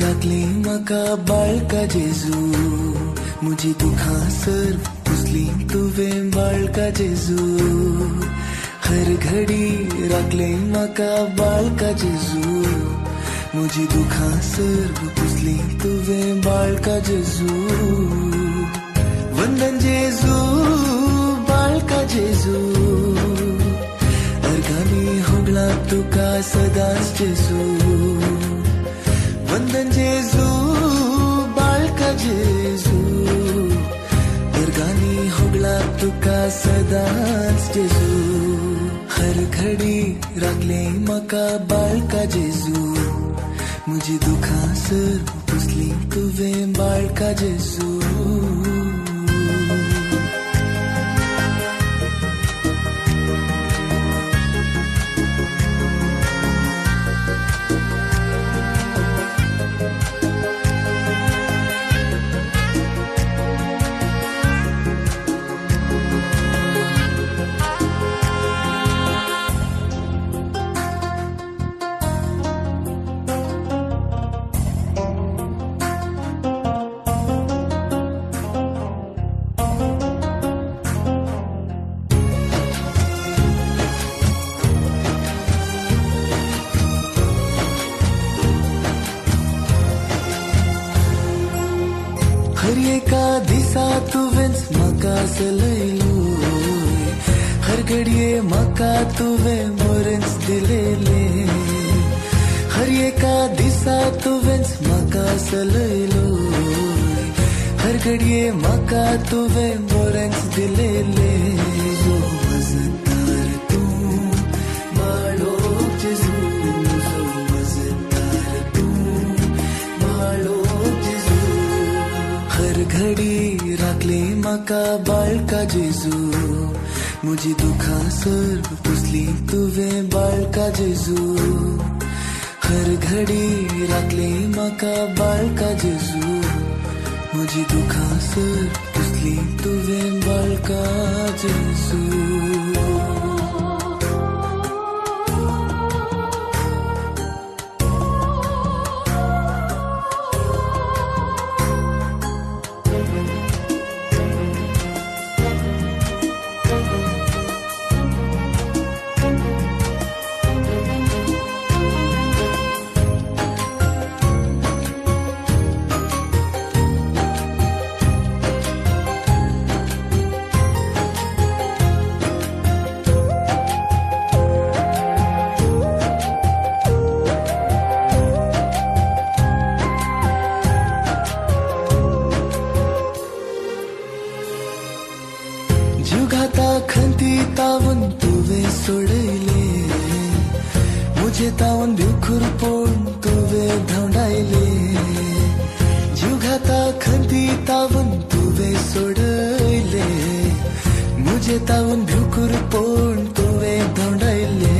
राखले म्हाका बाळका जेजू, म्हजी दुखां सर्व पुसली तुवें बाळका जेजू. हर घडी राखले म्हाका बाळका जेजू, म्हजी दुखां सर्व पुसली तुवें बाळका जेजू. वंदन जेजू बाळका जेजू, अर्गानी होगळा तुका सदांच जेजू. वंदन जेजू बाळका जेजू, अर्गानी होगळा तुका सदांच जेजू. हर घडी राखले म्हाका बाळका जेजू, म्हजी दुखां सर्व पुसली तुवें बाळका जेजू. हर एका दिसा तुवेंच म्हाका सलयलोय, हर घडये म्हाका तुवें बरेंच दिलेलें. हर एका दिसा तुवेंच म्हाका सलयलोय, हर घडये म्हाका तुवें बरेंच दिलेलें. जो मजदार तूं बाळोक जेजू, जो मजदार तूं बाळोक जेजू. हर घडी राखले म्हाका बाळका जेजू, म्हजी दुखां सर्व पुसली तुवें बाळका जेजू. हर घडी राखले म्हाका बाळका जेजू, म्हजी दुखां सर्व पुसली तुवें बाळका जेजू. जुगाता खंती तावन तुवें सोडयले, मुझे तावन भिवखूर पोवन तुवें धांवडायले. जुगाता खंती तावन तुवें सोडयले, मुझे तावन भिवखूर पोवन तुवें धांवडायले.